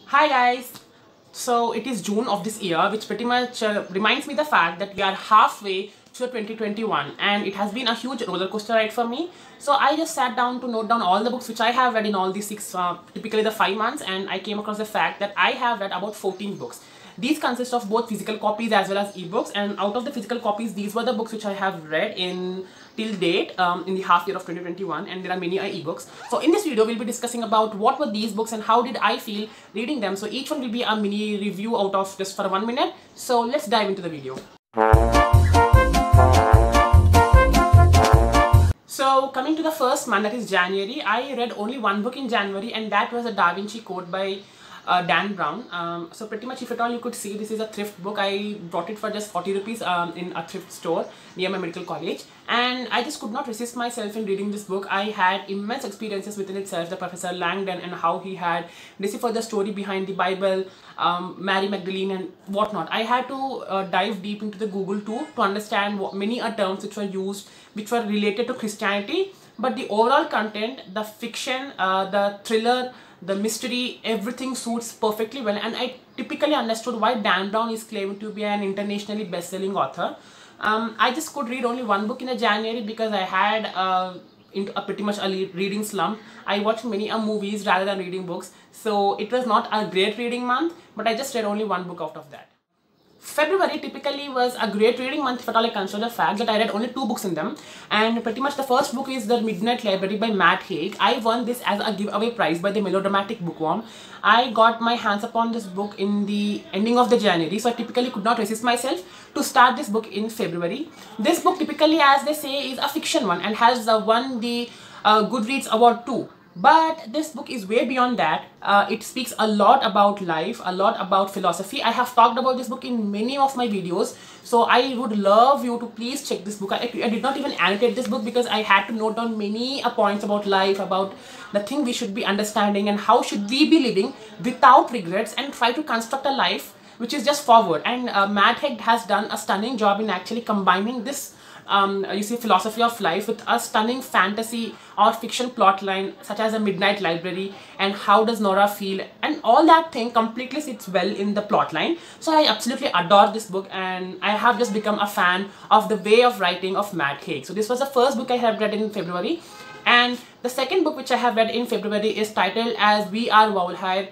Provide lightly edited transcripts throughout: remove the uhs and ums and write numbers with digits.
Hi guys! So it is June of this year, which pretty much reminds me the fact that we are halfway to 2021 and it has been a huge roller coaster ride for me. So I just sat down to note down all the books which I have read in all these typically the 5 months, and I came across the fact that I have read about 14 books. These consist of both physical copies as well as ebooks, and out of the physical copies, these were the books which I have read in till date in the half year of 2021, and there are many ebooks. So in this video, we'll be discussing about what were these books and how did I feel reading them. So each one will be a mini review out of just for 1 minute. So let's dive into the video. So coming to the first month, that is January, I read only one book in January, and that was a Da Vinci Code by Dan Brown. So pretty much, if at all you could see, this is a thrift book. I bought it for just 40 rupees in a thrift store near my medical college, and I just could not resist myself in reading this book. I had immense experiences within itself, the Professor Langdon and how he had deciphered the story behind the Bible, Mary Magdalene and whatnot. I had to dive deep into the Google too to understand many terms which were used, which were related to Christianity, but the overall content, the fiction, the thriller, the mystery, everything suits perfectly well, and I typically understood why Dan Brown is claimed to be an internationally best-selling author. I just could read only one book in a January because I had into a pretty much a reading slump. I watched many movies rather than reading books, so it was not a great reading month, but I just read only one book out of that. February typically was a great reading month if at all I consider the fact that I read only 2 books in them, and pretty much the first book is The Midnight Library by Matt Haig. I won this as a giveaway prize by the Melodramatic Bookworm. I got my hands upon this book in the ending of the January, so I typically could not resist myself to start this book in February. This book typically, as they say, is a fiction one and has won the Goodreads Award too. But this book is way beyond that. It speaks a lot about life, a lot about philosophy. I have talked about this book in many of my videos, so I would love you to please check this book. I did not even annotate this book because I had to note down many points about life, about the thing we should be understanding and how should we be living without regrets and try to construct a life which is just forward. And Matt Haig has done a stunning job in actually combining this philosophy of life with a stunning fantasy or fiction plotline such as A Midnight Library and How Does Nora Feel, and all that thing completely sits well in the plotline. So I absolutely adore this book, and I have just become a fan of the way of writing of Matt Haig. So this was the first book I have read in February, and the second book which I have read in February is titled as We Are Valhalla.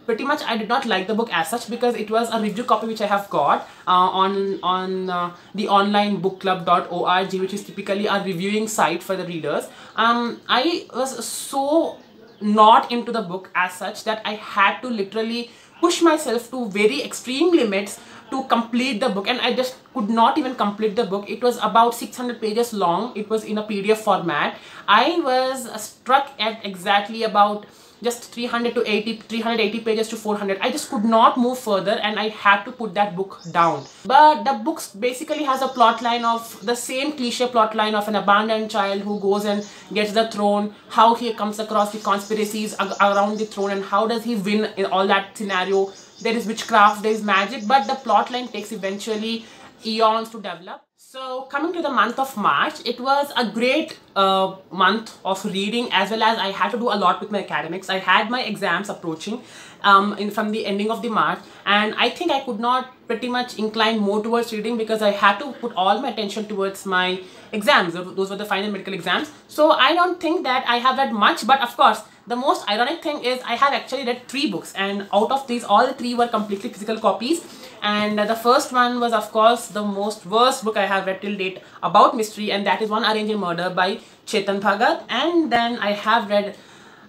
Pretty much I did not like the book as such because it was a review copy which I have got on the online bookclub.org, which is typically a reviewing site for the readers. I was so not into the book as such that I had to literally push myself to very extreme limits to complete the book, and I just could not even complete the book. It was about 600 pages long. It was in a PDF format. I was struck at exactly about just 380 pages to 400. I just could not move further and I had to put that book down. But the book basically has a plot line of the same cliche plot line of an abandoned child who goes and gets the throne, how he comes across the conspiracies around the throne and how does he win in all that scenario. There is witchcraft, there is magic, but the plot line takes eventually eons to develop. So coming to the month of March, it was a great month of reading, as well as I had to do a lot with my academics. I had my exams approaching from the ending of the March, and I think I could not pretty much incline more towards reading because I had to put all my attention towards my exams. Those were the final medical exams. So I don't think that I have read much, but of course, the most ironic thing is I have actually read 3 books, and out of these, all 3 were completely physical copies. And the first one was, of course, the most worst book I have read till date about mystery, and that is One Arranged Murder by Chetan Bhagat. And then I have read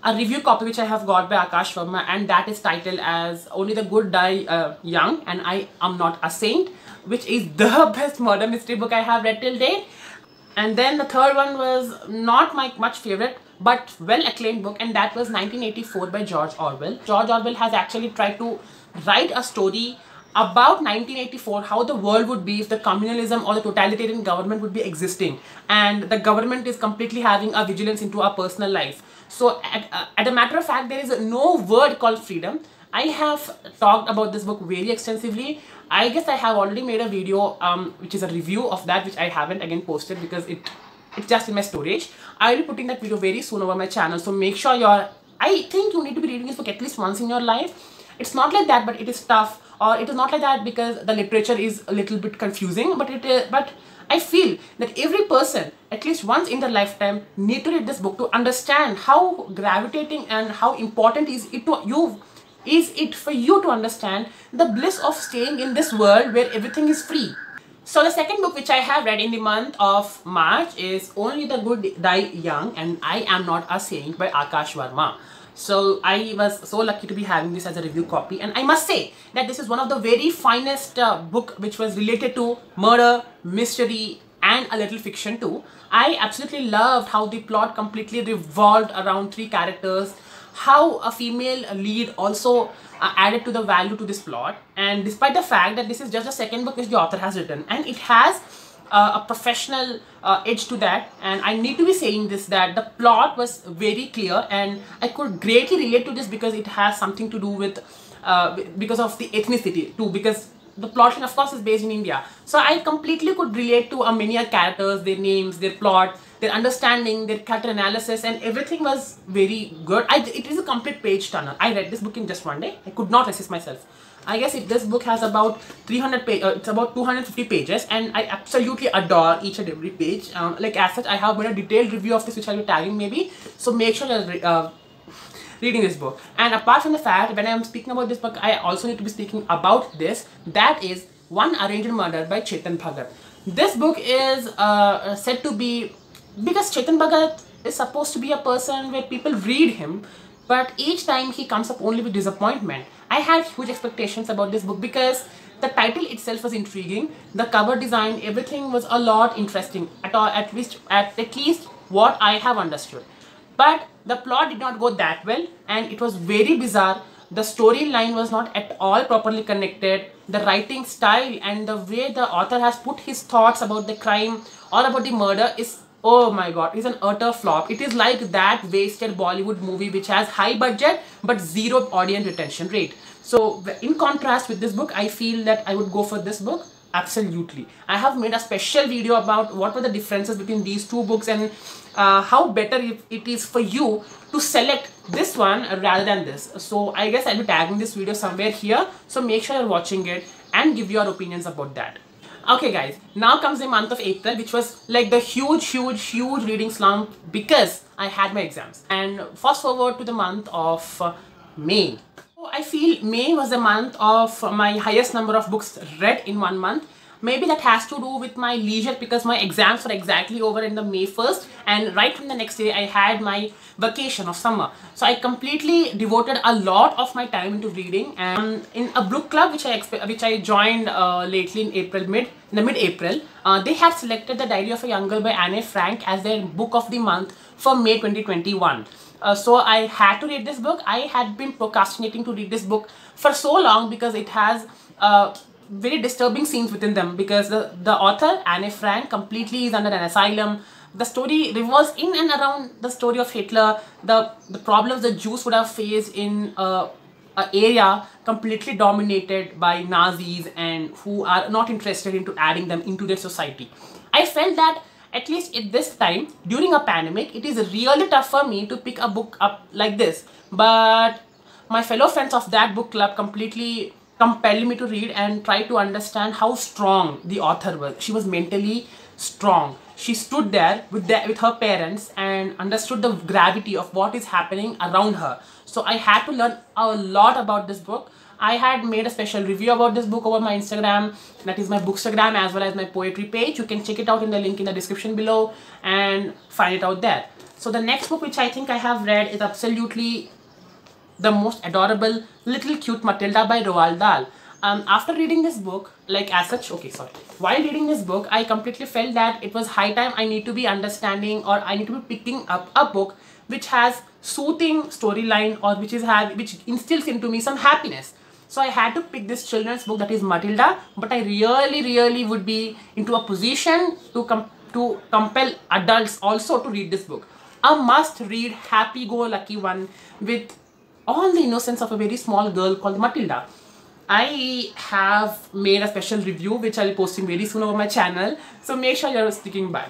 a review copy which I have got by Akash Verma, and that is titled as Only the Good Die Young and I Am Not a Saint, which is the best murder mystery book I have read till date. And then the third one was not my much favorite but well acclaimed book, and that was 1984 by George Orwell. George Orwell has actually tried to write a story about 1984, how the world would be if the communalism or the totalitarian government would be existing and the government is completely having a vigilance into our personal life. So at a matter of fact, there is no word called freedom. I have talked about this book very extensively. I guess I have already made a video which is a review of that, which I haven't again posted because it's just in my storage. I'll be putting that video very soon over my channel, so make sure you're I think you need to be reading this book at least once in your life. It's not like that, but it is tough, or it is not like that because the literature is a little bit confusing, but but I feel that every person, at least once in their lifetime, need to read this book to understand how gravitating and how important is it to you, is it for you to understand the bliss of staying in this world where everything is free. So the second book which I have read in the month of March is Only the Good Die Young and I Am Not a Saint by Akash Verma. So I was so lucky to be having this as a review copy, and I must say that this is one of the very finest book which was related to murder, mystery and a little fiction too. I absolutely loved how the plot completely revolved around three characters, how a female lead also added to the value to this plot, and despite the fact that this is just the second book which the author has written, and it has a professional edge to that, and I need to be saying this, that the plot was very clear and I could greatly relate to this because it has something to do with because of the ethnicity too, because the plot line of course is based in India. So I completely could relate to many characters, their names, their plot, their understanding, their character analysis, and everything was very good. It is a complete page turner. I read this book in just one day. I could not resist myself. I guess this book has about 300 pages, it's about 250 pages, and I absolutely adore each and every page. Like as such, I have made a detailed review of this which I'll be tagging maybe. So make sure you're reading this book. And apart from the fact, when I am speaking about this book, I also need to be speaking about this. That is One Arranged Murder by Chetan Bhagat. This book is said to be, because Chetan Bhagat is supposed to be a person where people read him, but each time he comes up only with disappointment. I had huge expectations about this book because the title itself was intriguing, the cover design, everything was a lot interesting, at least what I have understood. But the plot did not go that well, and it was very bizarre. The storyline was not at all properly connected. The writing style and the way the author has put his thoughts about the crime or about the murder is, oh my god, it's an utter flop. It is like that wasted Bollywood movie which has high budget but zero audience retention rate. So in contrast with this book, I feel that I would go for this book. Absolutely. I have made a special video about what were the differences between these two books and how better it is for you to select this one rather than this. So I guess I'll be tagging this video somewhere here. So make sure you're watching it and give your opinions about that. Okay guys, now comes the month of April, which was like the huge reading slump because I had my exams. And fast forward to the month of May. So I feel May was the month of my highest number of books read in one month. Maybe that has to do with my leisure because my exams were exactly over in the May 1st, and right from the next day I had my vacation of summer. So I completely devoted a lot of my time into reading, and in a book club which I joined lately in mid-April, they had selected The Diary of a Young Girl by Anne Frank as their book of the month for May 2021. So I had to read this book. I had been procrastinating to read this book for so long because it has very disturbing scenes within them, because the author, Anne Frank, completely is under an asylum. The story revolves in and around the story of Hitler, the problems the Jews would have faced in an area completely dominated by Nazis and who are not interested into adding them into their society. I felt that at least at this time, during a pandemic, it is really tough for me to pick a book up like this. But my fellow friends of that book club completely compelled me to read and try to understand how strong the author was. She was mentally strong. She stood there with her parents and understood the gravity of what is happening around her. So I had to learn a lot about this book. I had made a special review about this book over my Instagram, that is my Bookstagram, as well as my poetry page. You can check it out in the link in the description below and find it out there. So the next book which I think I have read is absolutely the most adorable Little Cute Matilda by Roald Dahl. After reading this book, while reading this book, I completely felt that it was high time I need to be understanding, or I need to be picking up a book which has soothing storyline, or which instills into me some happiness. So I had to pick this children's book, that is Matilda, but I really would be into a position to compel adults also to read this book. A must-read, happy-go-lucky one with all the innocence of a very small girl called Matilda. I have made a special review which I'll be posting very soon over my channel, so make sure you're sticking by.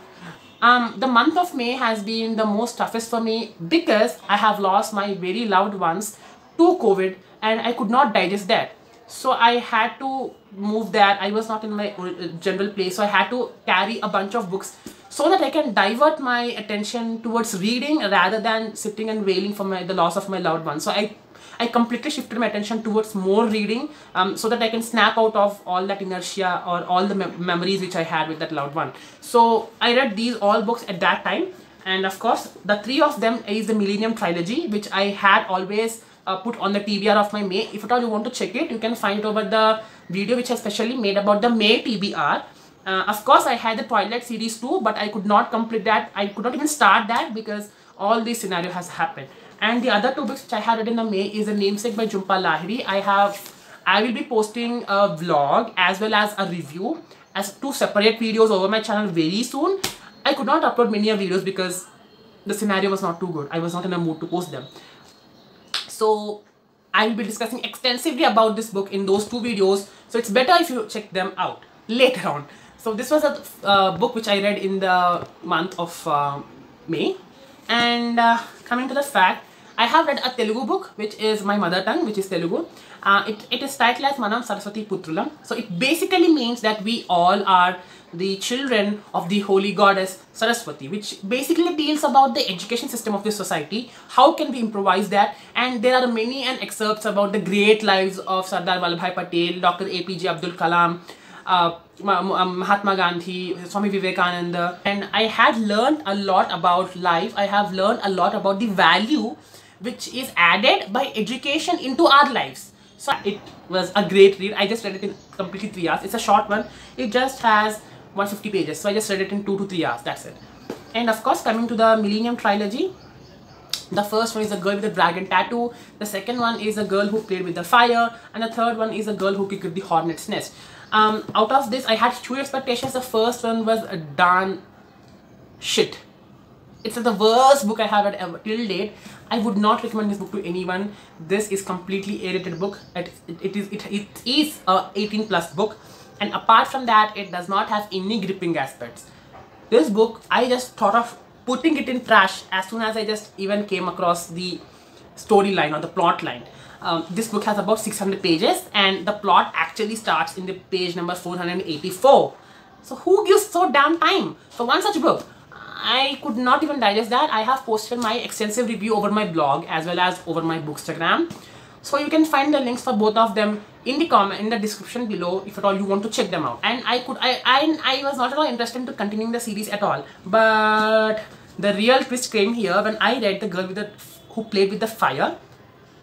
The month of May has been the most toughest for me because I have lost my very loved ones to COVID and I could not digest that. So I had to move that. I was not in my general place, so I had to carry a bunch of books so that I can divert my attention towards reading rather than sitting and wailing for the loss of my loved ones. So I completely shifted my attention towards more reading so that I can snap out of all that inertia or all the memories which I had with that loved one. So I read these all books at that time, and of course the three of them is the Millennium Trilogy, which I had always put on the TBR of my May. If at all you want to check it, you can find it over the video which I specially made about the May TBR. Of course I had the Twilight series too, but I could not complete that. I could not even start that because all this scenario has happened. And the other two books which I had read in the May is The Namesake by Jhumpa Lahiri. I will be posting a vlog as well as a review as two separate videos over my channel very soon. I could not upload many videos because the scenario was not too good. I was not in a mood to post them. So I will be discussing extensively about this book in those two videos. So it's better if you check them out later on. So this was a book which I read in the month of May. And coming to the fact, I have read a Telugu book which is my mother tongue, which is Telugu. It is titled as Manam Saraswati Putrulam. So it basically means that we all are the children of the holy goddess Saraswati, which basically deals about the education system of this society. How can we improvise that? And there are many excerpts about the great lives of Sardar Vallabhbhai Patel, Dr. APJ Abdul Kalam, Mahatma Gandhi, Swami Vivekananda, and I had learned a lot about life. I have learned a lot about the value which is added by education into our lives. So it was a great read. I just read it in completely 3 hours. It's a short one. It just has 150 pages. So I just read it in 2 to 3 hours. That's it. And of course, coming to the Millennium Trilogy, the first one is a girl with a dragon tattoo. The second one is a girl who played with the fire. And the third one is a girl who kicked the hornet's nest. Out of this, I had 2 expectations. The first one was a darn shit. It's the worst book I have read ever till date. I would not recommend this book to anyone. This is completely A-rated book. It is a 18+ book, and apart from that, it does not have any gripping aspects. This book, I just thought of putting it in trash as soon as I just even came across the storyline or the plot line. This book has about 600 pages, and the plot actually starts in the page number 484. So who gives so damn time for one such book? I could not even digest that. I have posted my extensive review over my blog as well as over my Bookstagram. So you can find the links for both of them in the description below if at all you want to check them out. And I was not at all interested to continuing the series at all. But the real twist came here when I read The Girl Who Played with the Fire.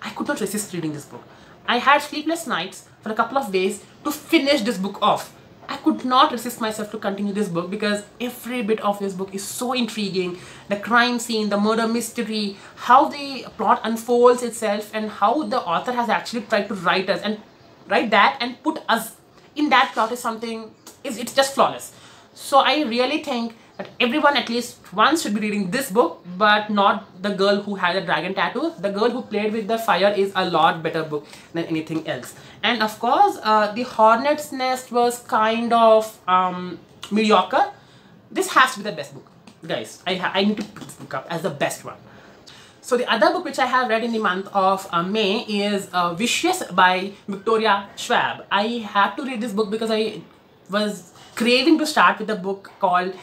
I could not resist reading this book. I had sleepless nights for a couple of days to finish this book off. I could not resist myself to continue this book because every bit of this book is so intriguing. The crime scene, the murder mystery, how the plot unfolds itself, and how the author has actually tried to write that and put us in that plot is something, it's just flawless. So I really think that everyone at least once should be reading this book, but not The Girl Who Had a Dragon Tattoo. The Girl Who Played with the Fire is a lot better book than anything else. And of course, The Hornet's Nest was kind of mediocre. This has to be the best book. Guys, I need to put this book up as the best one. So the other book which I have read in the month of May is Vicious by Victoria Schwab. I had to read this book because I was craving to start with a book called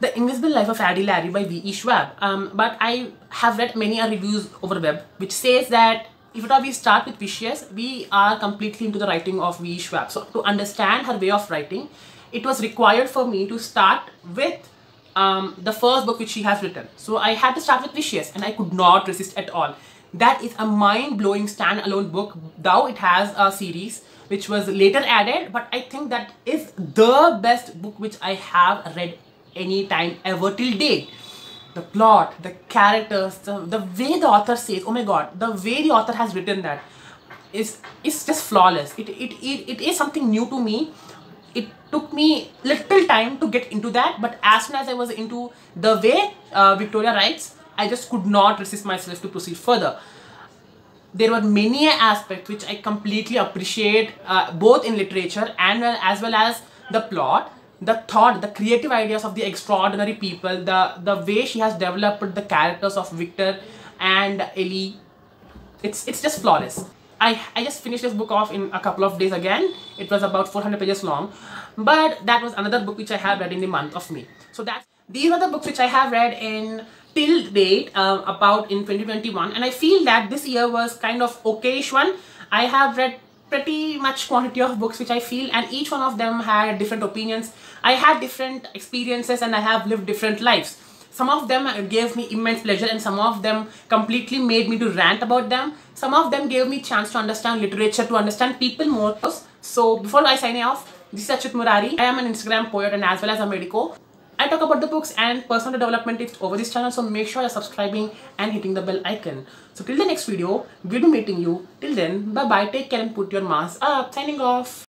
The Invisible Life of Addie Larry by V.E. Schwab. But I have read many reviews over the web which says that if at all we start with Vicious, we are completely into the writing of V.E. Schwab. So to understand her way of writing, it was required for me to start with the first book which she has written. So I had to start with Vicious, and I could not resist at all. That is a mind-blowing stand-alone book, though it has a series which was later added, but I think that is the best book which I have read any time ever till date. The plot, the characters, the way the author says, oh my god, the way the author has written that is just flawless. It is something new to me. It took me little time to get into that, but as soon as I was into the way Victoria writes, I just could not resist myself to proceed further. There were many aspects which I completely appreciate, both in literature and as well as the plot. the thought, the creative ideas of the extraordinary people, the way she has developed the characters of Victor and Ellie, it's just flawless. I just finished this book off in a couple of days again. It was about 400 pages long, but that was another book which I have read in the month of May. So these are the books which I have read in till date, about in 2021, and I feel that this year was kind of okayish one. I have read pretty much quantity of books which I feel, and each one of them had different opinions. I had different experiences and I have lived different lives. Some of them gave me immense pleasure and some of them completely made me to rant about them. Some of them gave me chance to understand literature, to understand people more. So before I sign off, this is Achut Murari. I am an Instagram poet and as well as a medico. I talk about the books and personal development tips over this channel, so make sure you're subscribing and hitting the bell icon. So till the next video, we'll be meeting you. Till then, bye bye, take care and put your mask up. Signing off.